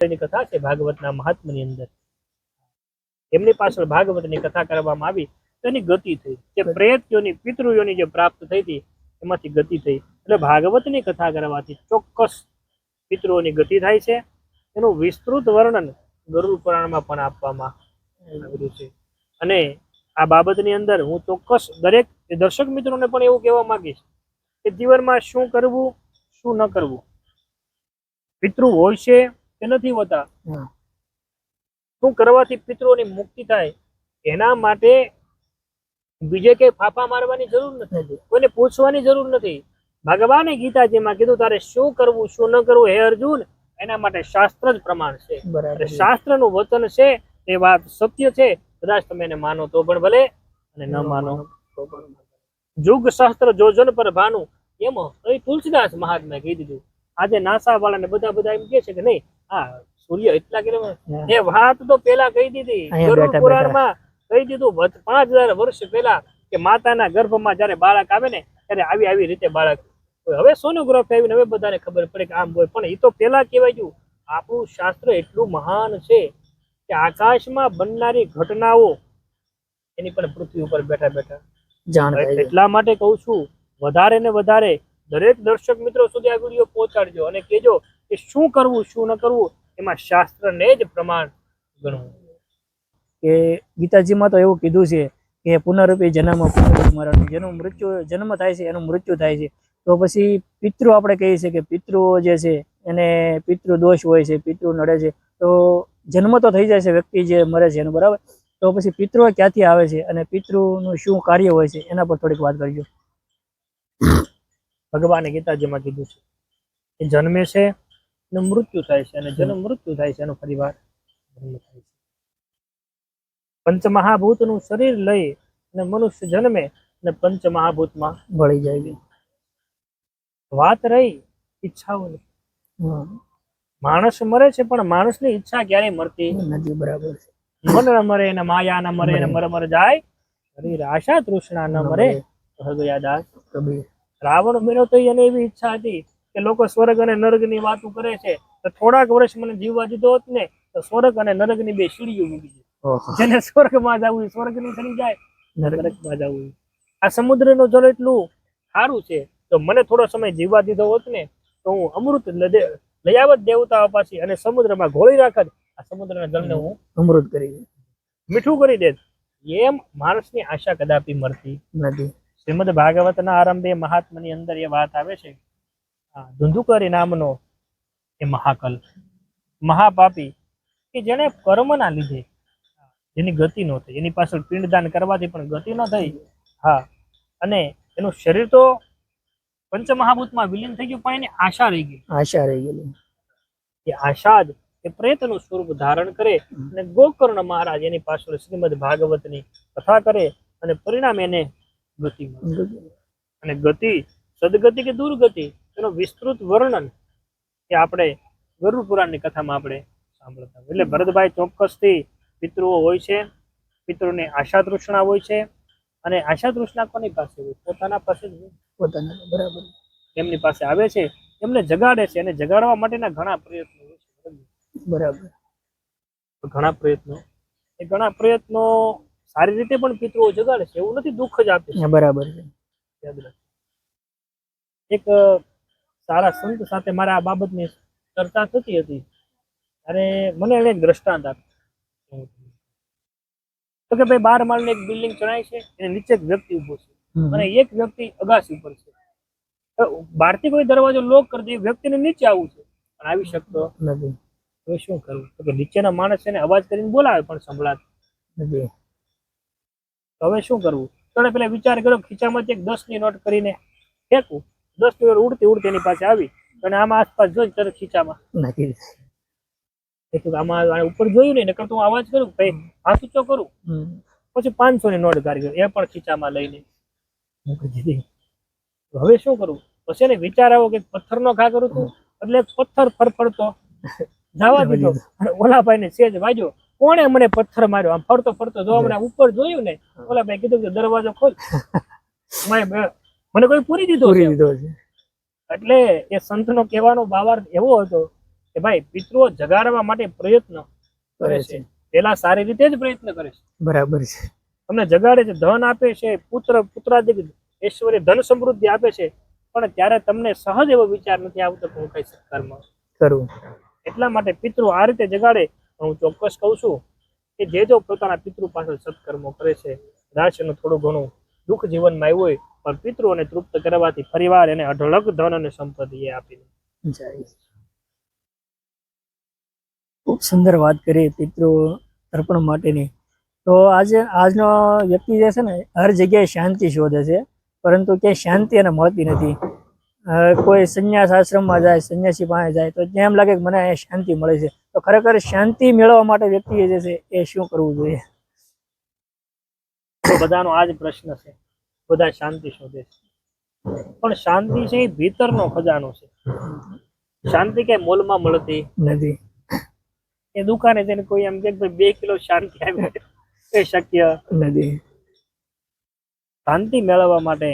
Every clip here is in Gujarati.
ની કથા છે ભાગવતના મહાત્માની અંદર. એમની પાછળ ભાગવતની કથા કરવામાં આવી તો એની ગતિ થઈ. જે પ્રેત યોની પિતૃ યોની જે પ્રાપ્ત થઈ હતી એમાંથી ગતિ થઈ. એટલે ભાગવતની કથા કરવાથી ચોક્કસ પિતૃઓની ગતિ થાય છે. એનું વિસ્તૃત વર્ણન ગરુડ પુરાણમાં પણ આપવામાં આવ્યું છે. અને આ બાબતની અંદર હું ચોક્કસ દરેક દર્શક મિત્રોને પણ એવું કહેવા માંગીશ કે જીવનમાં શું કરવું શું ન કરવું. પિતૃ હોય છે કે નથી હોતા, શું કરવાથી પિતૃઓની મુક્તિ થાય, એના માટે બીજે કઈ ફાફા મારવાની જરૂર નથી, કોઈને પૂછવાની જરૂર નથી. ભગવાને ગીતાજીમાં કીધું તારે શું કરવું શું ન કરવું હે અર્જુન, એના માટે શાસ્ત્ર જ પ્રમાણ છે. શાસ્ત્રનું વચન છે એ વાત સત્ય છે. કદાચ તમે એને માનો તો પણ ભલે અને ન માનો તો પણ. જુગ શાસ્ત્ર જોજન પર ભાનું, એમ તુલસીદાસ મહાત્માએ કહી દીધું. આજે નાસા વાળાને બધા એમ કે છે કે નહીં આ સૂર્ય એટલા કિલોમીટર, એ વાત તો પેલા કહી દીધી ગરુડ પુરાણમાં કહી દીધું 5000 વર્ષ પહેલા કે માતાના ગર્ભમાં જયારે બાળક આવે ને ત્યારે આવી રીતે બાળક. હવે સોનોગ્રાફી આવીને હવે બધાને ખબર પડે કે આમ હોય, પણ એ તો પેલા કહેવાય ગયું. આપણું શાસ્ત્ર એટલું મહાન છે કે આકાશમાં બનનારી ઘટનાઓ એની પણ પૃથ્વી ઉપર બેઠા બેઠા જાણ. એટલા માટે કહું છું વધારે ને વધારે દરેક દર્શક મિત્રો સુધી આ વિડીયો પહોંચાડજો અને કહેજો કે શું કરવું શું ન કરવું એમાં શાસ્ત્રને જ પ્રમાણ ગણવું. કે ગીતાજીમાં તો એવું કીધું છે કે પુનરુપી જન્મ મરણ, જેનું જન્મ થાય છે એનું મૃત્યુ થાય છે. તો પછી પિતૃ આપણે કહીએ છીએ કે પિતૃઓ જે છે એને પિતૃ દોષ હોય છે, પિતૃ નડે છે. તો જન્મ તો થઈ જાય છે વ્યક્તિ જે મરે છે એનું, બરાબર. તો પછી પિતૃ ક્યાંથી આવે છે અને પિતૃનું શું કાર્ય હોય છે એના પર થોડીક વાત કરજો. ભગવાને ગીતાજીમાં કીધું છે કે જન્મે છે અને મૃત્યુ થાય છે, અને જન્મ મૃત્યુ થાય છે એનો પરિવાર જન્મ થાય છે. પંચમહાભૂતનું શરીર લઈ અને મનુષ્ય જન્મે અને પંચમહાભૂતમાં ભળી જાય છે. વાત રહી ઈચ્છાઓની, માણસ મરે છે પણ માણસની ઈચ્છા ક્યારેય મરતી નથી, બરાબર છે. મન ન મરે ને માયા ન મરે ને મર જાય શરીર, આશા તૃષ્ણા ન મરે હૃદયાદાસ કબીર. રાવણ બન્યો તો એને એવી ઈચ્છા હતી કે લોકો સ્વર્ગ અને નર્ક ની વાતો કરે છે તો થોડાક વર્ષ મને જીવવા દીધો હોત ને તો સ્વર્ગ અને નરક ની બે સીડીઓ મૂકી દે. જેને સ્વર્ગમાં જવું સ્વર્ગ ની ચડી જાય, નરકમાં જવું. આ સમુદ્રનું જળ એટલું સારું છે તો મને થોડો સમય જીવવા દીધો હોત ને તો હું અમૃત લઈ આવત દેવતાઓ પાસે અને સમુદ્રમાં ઘોળી રાખત. આ સમુદ્રના જળને હું અમૃત કરી મીઠું કરી દેત. એમ માણસની આશા કદાપી મરતી નથી. શ્રીમદ ભાગવતના આરંભે મહાત્માની અંદર એ વાત આવે છે. ધુંધુકરી નામનો એ મહાકલ મહાપાપી કે જેને કર્મના લીધે જેની ગતિ ન થઈ, એની પાછળ પિંડદાન કરવાથી પણ ગતિ ન થઈ. હા, અને એનું શરીર તો પંચમહાભૂતમાં વિલીન થઈ ગયું પણ એની આશા રહી ગઈ. આશા રહી ગયેલી. એ આશા જ એ પ્રેતનું સ્વરૂપ ધારણ કરે અને ગોકર્ણ મહારાજ એની પાછળ શ્રીમદ ભાગવતની કથા કરે અને પરિણામે એને ગતિ મળે. અને ગતિ સદગતિ કે દુર્ગતિ એનું વિસ્તૃત વર્ણન એ આપણે ગરુડ પુરાણની કથામાં આપણે સાંભળતા. એટલે ભરતભાઈ ચોક્કસથી પિતૃઓ હોય છે, પિતૃની આશા તૃષ્ણા હોય છે. અને આશા તૃષ્ણા કોની પાસે હોય? પોતાના પાસે જ હોય. પોતાના, બરાબર. એમની પાસે આવે છે, એમને જગાડે છે અને જગાડવા માટેના ઘણા પ્રયત્નો હોય છે. બરાબર. ઘણા પ્રયત્નો સારી રીતે પણ પિતૃઓ જગાડે છે, એવું નથી દુઃખ જ આપે છે. બરાબર છે. યાદ રાખ. એક સારા સંત સાથે મારા આ બાબતની ચર્ચા થતી હતી ત્યારે મને એને એક દ્રષ્ટાંત આપ્યું તો કે ભાઈ 12 માળની એક બિલ્ડિંગ ચણાય છે, એને નીચે એક વ્યક્તિ ઉભો છે અને એક વ્યક્તિ અગાસી ઉપર છે. બહારથી કોઈ દરવાજો લોક કરી દે, વ્યક્તિને નીચે આવવું છે પણ આવી શકતો નથી. તો શું કરવું? તો કે નીચેના માણસ એને અવાજ કરીને બોલાવે પણ સંભળાતું નથી. તો હવે શું કરવું? તો પેલા વિચાર કર્યો ખીચામાંથી એક 10ની નોટ કરીને ફેંકવું. 10ની નોટ ઉડતી એની પાસે આવી અને આમાં આસપાસ જોઈ તરત ખીચામાં નાખી દીધી. આમાં ઉપર જોયું નહીં નકર તો હું અવાજ કરું ભાઈ હાથ ઊંચો કરું. પછી 500ની નોટ કાઢી એ પણ ખીચામાં લઈને મૂકી દીધી. હવે શું કરવું? પછી એને વિચાર આવ્યો કે પથ્થરનો ઘા કરું છું એટલે પથ્થર ફરફરતો જવા દીધો અને ઓલા ભાઈને સેજ વાગ્યો. કોણે મને પથ્થર માર્યો? આમ ફરતો ફરતો જો મને ઉપર જોયું ને ઓલા ભાઈ કીધું કે દરવાજો ખોલ, મને કોઈ પૂરી દીધો છે. એટલે એ સંતનો કહેવાનો ભાવાર્થ એવો હતો કે ભાઈ પિતૃઓ જગાડવા માટે પ્રયત્ન કરે છે. પેલા સારી રીતે જ પ્રયત્ન કરે છે, બરાબર છે. તમને જગાડે છે, ધન આપે છે, પુત્રાદિક ઐશ્વર્ય ધન સમૃદ્ધિ આપે છે, પણ ત્યારે તમને સહજ એવો વિચાર નથી આવતો કે હું કઈ સત્કર્મ કરું. એટલા માટે પિતૃ આ રીતે જગાડે. હું ચોક્કસ કહું છું કે જે પોતાના પિતૃ પાછળ સત્કર્મો કરે છે, રાશિનું થોડું ઘણું દુઃખ જીવનમાં આવ્યું હોય પણ પિતૃઓને તૃપ્ત કરવાથી ફરીવાર એને અઢળક ધન અને સંપત્તિ એ આપી જાય. ખૂબ સુંદર વાત કરી પિતૃ તર્પણ માટેની. તો આજનો વ્યક્તિ જે છે ને હર જગ્યાએ શાંતિ શોધે છે, પરંતુ ક્યાંય શાંતિ એને મળતી નથી. કોઈ સંન્યાસ આશ્રમમાં જાય, સંન્યાસી પાસે જાય તો ત્યાં એમ લાગે કે મને અહીંયા શાંતિ મળે છે. તો ખરેખર શાંતિ મેળવવા માટે વ્યક્તિએ જે છે એ શું કરવું જોઈએ? તો બધાનો આ જ પ્રશ્ન છે. બધા શાંતિ શોધે છે, પણ શાંતિ છે એ ભીતરનો ખજાનો છે. શાંતિ કઈ મોલમાં મળતી નથી. એ દુકાને જઈને કોઈ એમ કે 2 કિલો શાંતિ આવી એ શક્ય નથી. શાંતિ મેળવવા માટે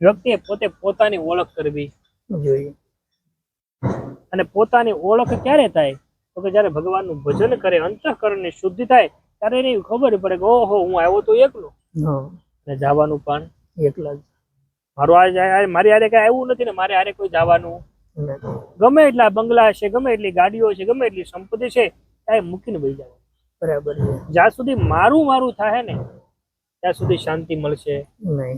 વ્યક્તિએ પોતે પોતાની ઓળખ કરવી જોઈએ. અને પોતાની ઓળખ ક્યારે થાય તો કે જ્યારે ભગવાનનું ભજન કરે, અંતઃકરણની શુદ્ધિ થાય, ત્યારે એને ખબર પડે કે ઓહો હું આવ્યો તો એકલો અને જવાનું પણ એકલા જ. મારી હારે કઈ આવ્યું નથી ને મારે હારે કોઈ જવાનું ગમે એટલા બંગલા છે, ગમે એટલી ગાડીઓ છે, ગમે એટલી સંપત્તિ છે, ત્યાં મૂકીને વહી જવાનું. બરાબર. જ્યાં સુધી મારું થાય ને ત્યાં સુધી શાંતિ મળશે નહીં.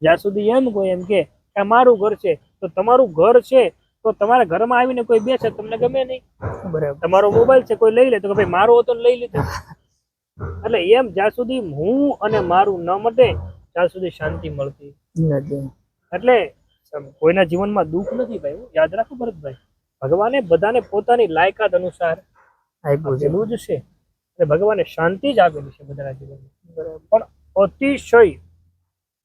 જ્યાં સુધી એમ કોઈ એમ કે આ મારું ઘર છે, તો તમારું ઘર છે તો તમારા ઘરમાં આવીને કોઈ બેસે તમને ગમે નહીં. બરાબર. તમારો મોબાઈલ છે કોઈ લઈ લે તો કે ભાઈ મારો હતો લઈ લીધો. એટલે એમ જ્યાં સુધી હું અને મારું ન મટે ત્યાં સુધી શાંતિ મળતી નથી. એટલે કોઈના જીવનમાં દુઃખ નથી ભાઈ, યાદ રાખો ભરતભાઈ. ભગવાને બધાને પોતાની લાયકાત અનુસાર આપેલું જ છે અને ભગવાને શાંતિ જ આપેલી છે બધાના જીવનમાં. પણ અતિશય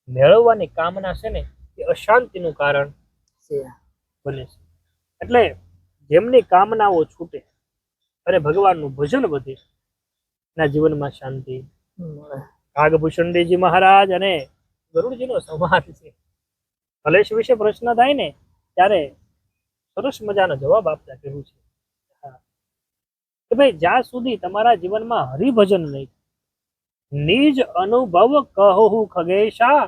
મેળવવાની કામના છે ને એ અશાંતિનું કારણ બને છે. એટલે જેમની કામનાઓ છૂટે અને ભગવાનનું ભજન વધે એના જીવનમાં શાંતિ. નાગભૂષણદેવજી મહારાજ અને ગરુડજીનો સંવાદ છે. કલેશ વિશે પ્રશ્ન થાય ને ત્યારે સરસ મજાનો જવાબ આપતા કહ્યું છે કે ભાઈ જ્યાં સુધી તમારા જીવનમાં હરિભજન નહીં, નિજ અનુભવ કહું ખગેશા,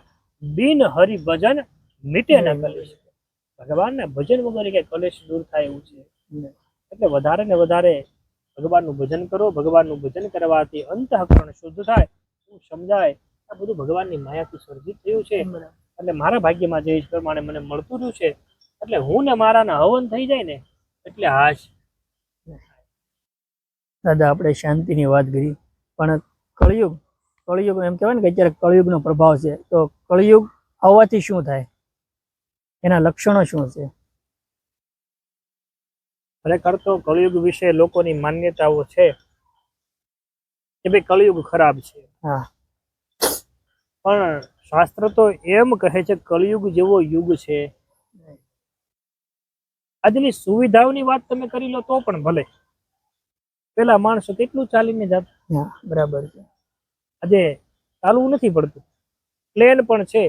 બિન હરિભજન મીટે ન કલેશ. ભગવાનના ભજન વગર કે કલેશ દૂર થાય એવું છે. એટલે વધારે ને વધારે ભગવાનનું ભજન કરો. ભગવાનનું ભજન કરવાથી અંતઃકરણ શુદ્ધ થાય, સમજાય આ બધું ભગવાનની માયાથી સર્જિત થયું છે. એટલે મારા ભાગ્યમાં જે પ્રમાણે મને મળતું રહ્યું છે, એટલે હું ને મારાના હવન થઈ જાય ને એટલે હાશ. દાદા આપણે શાંતિની વાત કરી, પણ કળિયુગ એમ કહેવાય ને કે અત્યારે કળિયુગનો પ્રભાવ છે. તો કળિયુગ આવવાથી શું થાય, એના લક્ષણો શું છે? ખરેખર તો કળિયુગ વિશે લોકોની માન્યતાઓ છે કે ભાઈ કળિયુગ ખરાબ છે. હા. પણ શાસ્ત્ર તો એમ કહે છે કળિયુગ જેવો યુગ છે. આજની સુવિધાઓની વાત તમે કરી લો તો પણ ભલે, પેલા માણસો કેટલું ચાલીને જતા. બરાબર છે. આજે ચાલવું નથી પડતું, પ્લેન પણ છે,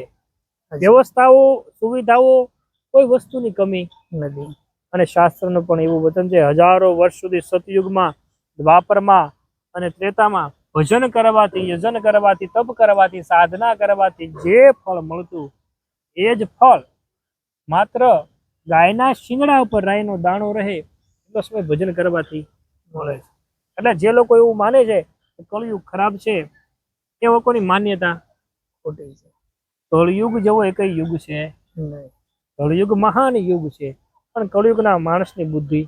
વ્યવસ્થાઓ સુવિધાઓ, કોઈ વસ્તુની કમી નથી. અને શાસ્ત્રનું પણ એવું વચન છે હજારો વર્ષ સુધી સતયુગમાં, દ્વાપરમાં અને ત્રેતામાં ભજન કરવાથી, યજન કરવાથી, તપ કરવાથી, સાધના કરવાથી જે ફળ મળતું એ જ ફળ માત્ર ગાયના શિંગડા ઉપર રાઈનો દાણો રહે એટલો સમય ભજન કરવાથી મળે છે. એટલે જે લોકો એવું માને છે કે કળિયુગ ખરાબ છે એ લોકોની માન્યતા ખોટી છે. કળિયુગ જેવો એક યુગ છે નહીં. કળિયુગ મહાન યુગ છે, પણ કળિયુગના માણસની બુદ્ધિ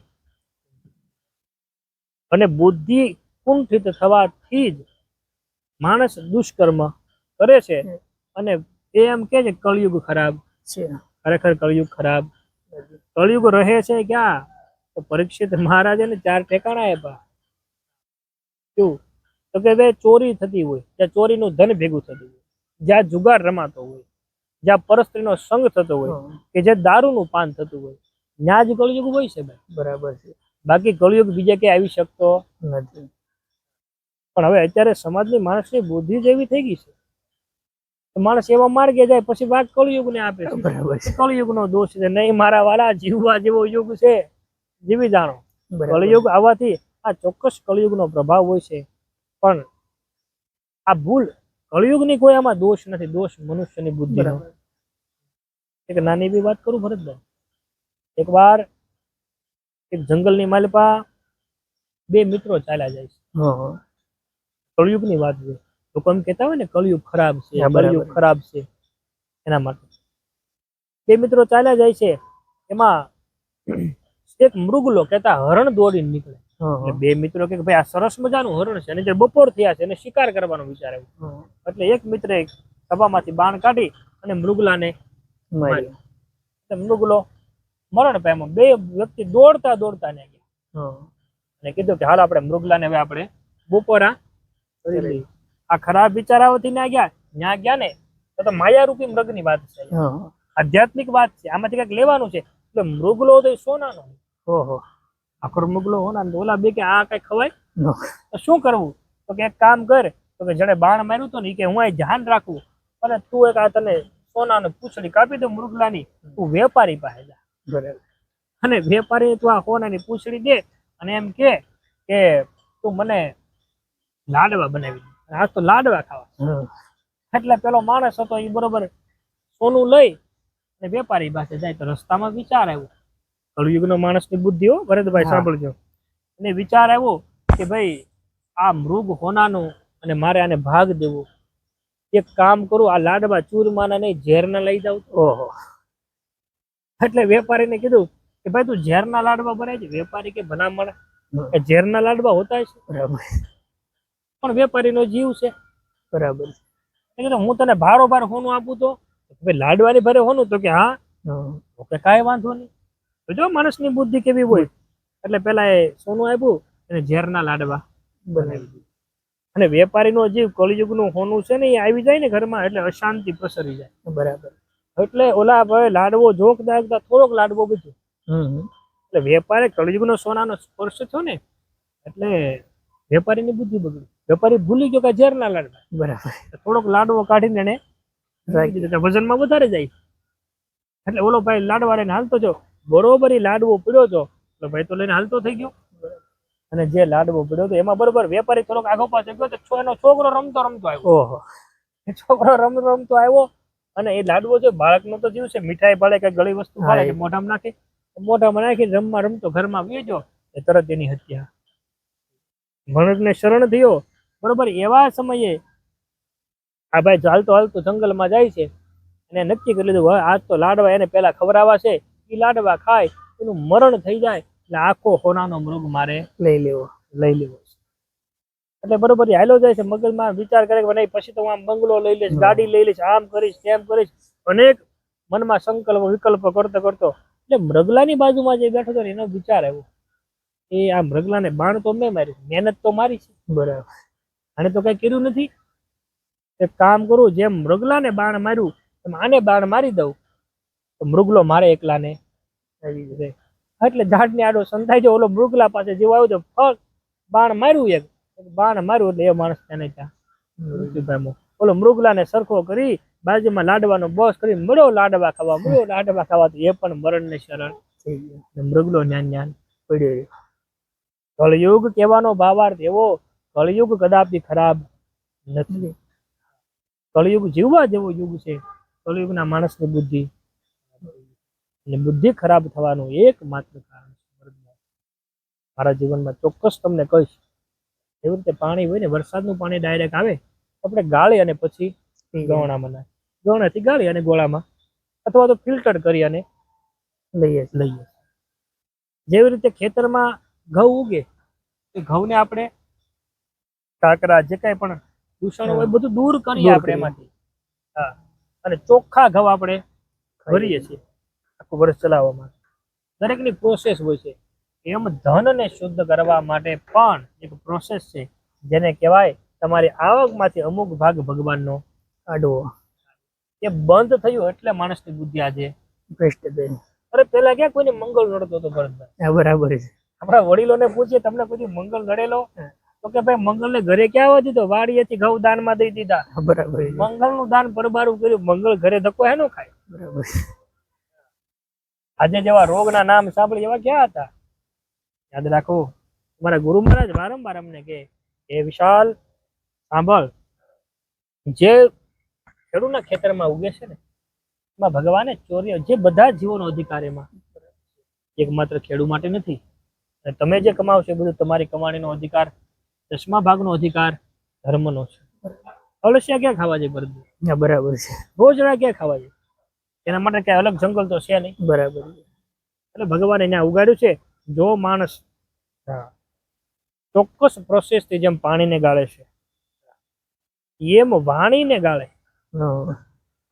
અને બુદ્ધિ કુંઠિત થવાથી જ માણસ દુષ્કર્મ કરે છે અને એ એમ કે છે કળિયુગ ખરાબ છે. ખરેખર કળિયુગ ખરાબ. કળિયુગ રહે છે ક્યાં? તો પરીક્ષિત મહારાજાને 4 ઠેકાણા આપ્યા. શું? તો કે ભાઈ ચોરી થતી હોય ત્યાં ચોરીનું ધન ભેગું થતું હોય, જ્યાં જુગાર રમાતો હોય, જ્યાં પરસ્ત્રીનો સંગ થતો હોય, કે જે દારૂનું પાન થતું હોય, ત્યાં જ કળિયુગ હોય છે ભાઈ. બરાબર છે. બાકી કળિયુગ બીજે ક્યાંય આવી શકતો નથી. પણ હવે અત્યારે સમાજની માણસની બુદ્ધિ જેવી થઈ ગઈ છે, માણસ એવા માર્ગે જાય પછી વાત કળિયુગને આપે છે. બરાબર છે. કળિયુગનો દોષ છે. નહીં મારા વાલા, જીવવા જેવો યુગ છે જીવી જાણો. બરાબર. કળિયુગ આવવાથી આ ચોક્કસ કળિયુગનો પ્રભાવ હોય છે, પણ આ ભૂલ કળિયુગની કોઈ આમાં દોષ નથી, દોષ મનુષ્યની બુદ્ધિનો. બરાબર. એક નાની એવી વાત કરું ભરતભાઈ. એકવાર એક જંગલની માલિપા બે મિત્રો ચાલ્યા જાય છે. હા. કળિયુગની વાત છે. લોકો એમ કહેતા હોય ને કળિયુગ ખરાબ છે, હા, બરાબર. કળિયુગ ખરાબ છે, એના માટે બે મિત્રો ચાલ્યા જાય છે. એમાં એક મૃગલો કહેતા હરણ દોડીને નીકળે. હા, એટલે બે મિત્રો કે ભાઈ આ સરસ મજાનું હરણ છે અને જે બપોર થયા છે એને શિકાર કરવાનો વિચાર આવ્યો. હા. એટલે એક મિત્રે સભામાંથી બાણ કાઢી અને મૃગલાને માર્યો. એટલે મૃગલો મરણ પામ્યો. બે વ્યક્તિ દોડતા દોડતા ને ગયા હા. અને કીધું કે હાલ આપણે મૃગલાને હવે આપણે બપોરા કરી લઈએ. આ ખરાબ વિચારાઓથી ના ગયા. ત્યાં ગયા ને તો માયારૂપી મૃગની વાત છે, હા. આધ્યાત્મિક વાત છે, આમાંથી કંઈક લેવાનું છે. એટલે મૃગલો તો એ સોનાનો, ઓહો. આખો મૃગલો હોનાનો. ઓલા બે કે આ કઈ ખવાય, નો. તો શું કરવું? તો કે એક કામ કર, તો કે જેને બાણ માર્યું તો ને કે હું અહીં ધ્યાન રાખું અને તું એક આ તને સોનાનો પૂંછડી કાપી દો મૃગલાની, તું વેપારી પાસે જા બરાબર. અને વેપારી તું આ સોનાની પૂંછડી દે અને એમ કે તું મને લાડવા બનાવી દે. આજ તો લાડવા ખાવા. હા. એટલે પેલો માણસ હતો એ બરોબર સોનું લઈ અને વેપારી પાસે જાય. તો રસ્તામાં વિચાર આવ્યો, કળયુગનો માણસની બુદ્ધિ હો ભરતભાઈ, હા. સાંભળજો. અને વિચાર આવ્યો કે ભાઈ આ મૃગ હોનાનું અને મારે આને ભાગ દેવો. એક કામ કરું, આ લાડવા ચૂરમાના નહીં ઝેરના લઈ જાઉં. ઓહો. એટલે વેપારીને કીધું કે ભાઈ તું ઝેરના લાડવા બનાવી છે. વેપારી કે ભલામણ કે ઝેરના લાડવા હોતા છે, બરાબર. પણ વેપારીનો જીવ છે. બરાબર. એટલે કીધું હું તને ભારોભાર હોનું આપું તો ભાઈ લાડવાની ભરે હોનું, તો કે હા. હા. તો કે કાંઈ વાંધો નહીં. તો જો માણસની બુદ્ધિ કેવી હોય. એટલે પેલા એ સોનું આપ્યું અને ઝેરના લાડવા બનાવી દીધા. અને વેપારીનો જીવ કળિયુગનું હોનું છે ને એ આવી જાય ને ઘરમાં એટલે અશાંતિ પ્રસરી જાય. બરાબર. એટલે ઓલા ભાઈ લાડવો જોકતા જોકતા થોડોક લાડવો બચ્યો. હમ. એટલે વેપારી કળિયુગનો સોનાનો સ્પર્શ થયો ને એટલે વેપારીની બુદ્ધિ બગડી. વેપારી ભૂલી ગયો કે ઝેરના લાડવા. બરાબર. થોડોક લાડવો કાઢીને એને રાખી દીધો. એટલે વજનમાં વધારે જાય. એટલે ઓલો ભાઈ લાડવા લઈને હાલતો જો બરોબર એ લાડવો પીડ્યો હતો. એટલે ભાઈ તો લઈને હાલતો થઈ ગયો અને જે લાડવો પીડ્યો હતો એમાં બરોબર વેપારી થોડોક આગો પાછો ગયો તો એનો છોકરો રમતો રમતો આવ્યો. ઓહો. એ છોકરો રમતો રમતો આવ્યો અને એ લાડવો જો બાળકનો તો જીવ છે, મીઠાઈ ભાળે કે ગળી વસ્તુ ભાળે કે મોઢામાં નાખે, મોઢામાં નાખીને રમવા રમતો ઘરમાં વેચો એ તરત એની હત્યા. ભણકને શરણ થયો. બરોબર એવા સમયે આ ભાઈ ચાલતો હાલતો જંગલમાં જાય છે અને નક્કી કરી લીધું હવે આજ તો લાડવા એને પેલા ખવડાવવા છે. એ લાડવા ખાય એનું મરણ થઈ જાય એટલે આખો હોનાનો મૃગ મારે લઈ લેવો. છે. એટલે બરોબર હાલો જાય છે. મગજમાં વિચાર કરે કે નહીં પછી તો હું આમ બંગલો લઈ લઈશ, ગાડી લઈ લઈશ, આમ કરીશ તેમ કરીશ, અનેક મનમાં સંકલ્પ વિકલ્પ કરતો કરતો એટલે મૃગલાની બાજુમાં જે બેઠો હતો ને એનો વિચાર આવ્યો એ આ મૃગલાને બાણ તો મેં માર્યું, મહેનત તો મારી છે, બરાબર. આને તો કઈ કર્યું નથી. એક કામ કરું, જેમ મૃગલાને બાણ માર્યું એમ આને બાણ મારી દઉં તો મૃગલો મારે એકલાને આવી જાય. એટલે ઝાડની આડો સંતાઈ જાય. ઓલો મૃગલા પાસે જેવો આવ્યો તો ફળ બાણ માર્યું, એક બાણ માર્યું એટલે એ માણસ તેને ત્યાં મૃત્યુ પામ્યો. ઓલો મૃગલાને સરખો કરી બાજુમાં લાડવાનો બોસ કરી મળ્યો લાડવા ખાવા તો એ પણ મરણને શરણ થઈ ગયો. મૃગલો ન્યાન પડ્યો. કળયુગ કહેવાનો ભાવાર્થ એવો, કળયુગ કદાપી ખરાબ નથી. કળયુગ જીવવા જેવો યુગ છે. કળયુગના માણસની બુદ્ધિ અને બુદ્ધિ ખરાબ થવાનું એકમાત્ર કારણ છે. મારા જીવનમાં ચોક્કસ તમને કહીશ, એવી રીતે પાણી હોય ને, વરસાદનું પાણી ડાયરેક્ટ આવે આપણે ગાળી અને પછી ગવણામાં નાખીએ, ગવણાથી ગાળી અને ગોળામાં અથવા તો ફિલ્ટર કરી અને લઈએ. જેવી રીતે ખેતરમાં ઘઉં ઉગે એ ઘઉંને આપણે કાકરા જે કાંઈ પણ દૂષણ હોય બધું દૂર કરીએ આપણે એમાંથી. હા, અને ચોખ્ખા ઘઉં આપણે ભરીએ છીએ આખું વર્ષ ચલાવવા માટે. દરેકની પ્રોસેસ હોય છે. એમ ધનને શુદ્ધ કરવા માટે પણ એક પ્રોસેસ છે જેને કહેવાય તમારી આવકમાંથી અમુક ભાગ ભગવાનનો આડવો. એ બંધ થયું એટલે માણસની બુદ્ધિ આજે ભ્રષ્ટ થઈ. અરે પેલા ક્યાં કોઈને મંગળ નડતો હતો ભરતભાઈ? બરાબર છે. આપણા વડીલોને પૂછીએ તમને કોઈ મંગળ નડેલો? તો કે ભાઈ મંગળને ઘરે ક્યાં આવવા દીધો? વાડીએથી ઘઉં દાનમાં દઈ દીધા. બરાબર. મંગળનું દાન પરબારું કર્યું. મંગળ ઘરે ધક્કો હેનો ખાય? બરાબર. આજે જેવા રોગના નામ સાંભળી એવા ક્યાં હતા? યાદ રાખો. તમારા ગુરુ મહારાજ વારંવાર અમને કે એ વિશાલ સાંભળ, જે ખેડૂતના ખેતરમાં ઉગે છે ને એમાં ભગવાને ચોર્ય જે બધા જીવોનો અધિકાર એમાં એકમાત્ર ખેડૂત માટે નથી. અને તમે જે કમાવશો એ બધું તમારી કમાણીનો અધિકાર, 10મા ભાગનો અધિકાર ધર્મનો છે. અળસિયા ક્યાં ખાવા જાય ભરત? હા, બરાબર છે. રોજડા ક્યાં ખાવા જાય? એના માટે ક્યાંય અલગ જંગલ તો છે નહીં. બરાબર. એટલે ભગવાને ત્યાં ઉગાડ્યું છે. જો માણસ ચોક્કસ પ્રોસેસથી જેમ પાણીને ગાળે છે એમ વાણીને ગાળે હા.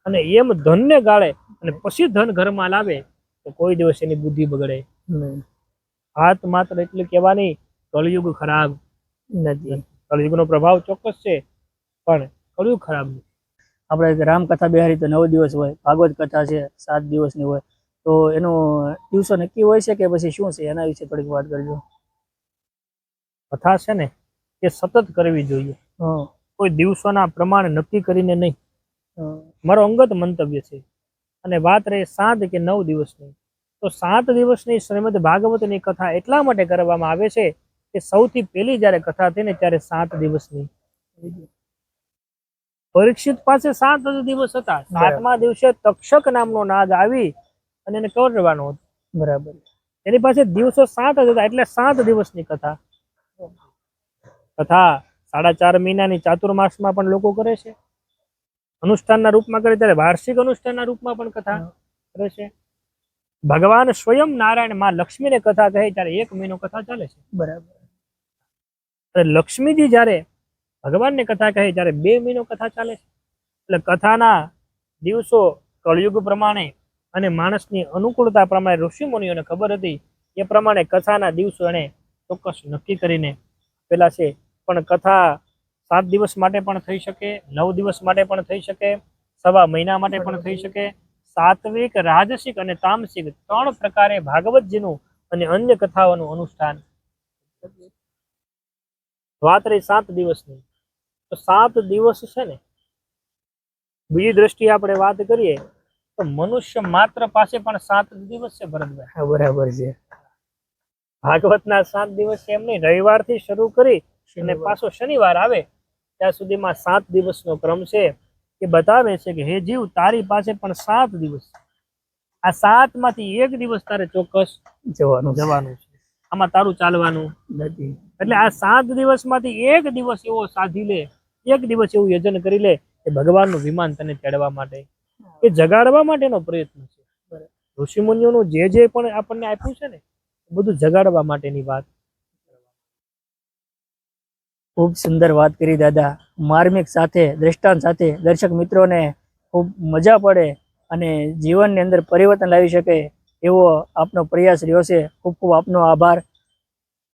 અને એમ ધનને ગાળે અને પછી ધન ઘરમાં લાવે તો કોઈ દિવસ એની બુદ્ધિ બગડે નહીં. હાથ માત્ર એટલું કહેવાની કળિયુગ ખરાબ નથી. કળિયુગનો પ્રભાવ ચોક્કસ છે પણ કળિયુગ ખરાબ નથી. આપણે રામકથા બેહારી તો 9 દિવસ હોય, ભાગવત કથા છે 7 દિવસની હોય, તો એનો દિવસો નક્કી હોય છે કે પછી શું છે એના વિશે થોડીક વાત કરજો. કથા છે ને એ સતત કરવી જોઈએ, હા. કોઈ દિવસોના પ્રમાણ નક્કી કરીને નહીં. હા. મારો અંગત મંતવ્ય છે. અને વાત રહે 7 કે 9 દિવસની, તો 7 દિવસની શ્રીમદ ભાગવતની કથા એટલા માટે કરવામાં આવે છે કે સૌથી પહેલી જ્યારે કથા થઈ ને ત્યારે 7 દિવસની. પરીક્ષિત પાસે 7 જ દિવસ હતા. 7મા દિવસે તક્ષક નામનો નાગ આવી અને એને કરવાનો હતો. બરાબર. એની પાસે દિવસો 7 જ હતા એટલે 7 દિવસની કથા. કથા 4.5 મહિનાની ચાતુર્માસમાં પણ લોકો કરે છે, અનુષ્ઠાનના રૂપમાં કરે ત્યારે વાર્ષિક અનુષ્ઠાનના રૂપમાં પણ કથા કરે છે. ભગવાન સ્વયં નારાયણ માં લક્ષ્મીને કથા કહે ત્યારે 1 મહિનો કથા ચાલે છે. બરાબર. અને લક્ષ્મીજી જ્યારે ભગવાનને કથા કહે ત્યારે 2 મહિનો કથા ચાલે છે. એટલે કથાના દિવસો કળયુગ પ્રમાણે અને માણસની અનુકૂળતા પ્રમાણે ઋષિ મુનિઓને ખબર હતી એ પ્રમાણે કથાના દિવસો એને ચોક્કસ નક્કી કરીને પેલા છે. પણ કથા 7 દિવસ માટે પણ થઈ શકે, 9 દિવસ માટે પણ થઈ શકે, 1.25 મહિના માટે પણ થઈ શકે. સાત્વિક, રાજસિક અને તામસિક 3 પ્રકારે ભાગવતજીનું અને અન્ય કથાઓનું અનુષ્ઠાન. વાત રહી 7 દિવસની, તો 7 દિવસ છે ને બીજી દ્રષ્ટિએ આપણે વાત કરીએ તો મનુષ્ય માત્ર પાસે પણ 7 દિવસ છે ભરતભાઈ. હા, બરાબર છે. ભાગવતના 7 દિવસ છે એમ નહીં, રવિવારથી શરૂ કરી અને પાછો શનિવાર આવે ત્યાં સુધીમાં 7 દિવસનો ક્રમ છે. એ બતાવે છે કે હે જીવ, તારી પાસે પણ 7 દિવસ, આ 7 માંથી 1 દિવસ તારે ચોક્કસ જવાનું છે. આમાં તારું ચાલવાનું નથી. એટલે આ 7 દિવસમાંથી 1 દિવસ એવો સાધી લે, 1 દિવસ એવું યજન કરી લે કે ભગવાનનું વિમાન તને તેડવા માટે, એ જગાડવા માટેનો પ્રયત્ન છે. ઋષિ મુનિઓનું જે પણ આપણને આપ્યું છે ને બધું જગાડવા માટેની વાત. ખૂબ સુંદર વાત કરી દાદા. માર્મિક સાથે, દ્રષ્ટાંત સાથે દર્શક મિત્રોને ખૂબ મજા પડે અને જીવનની અંદર પરિવર્તન લાવી શકે એવો આપનો પ્રયાસ રહ્યો છે. ખૂબ ખૂબ આપનો આભાર.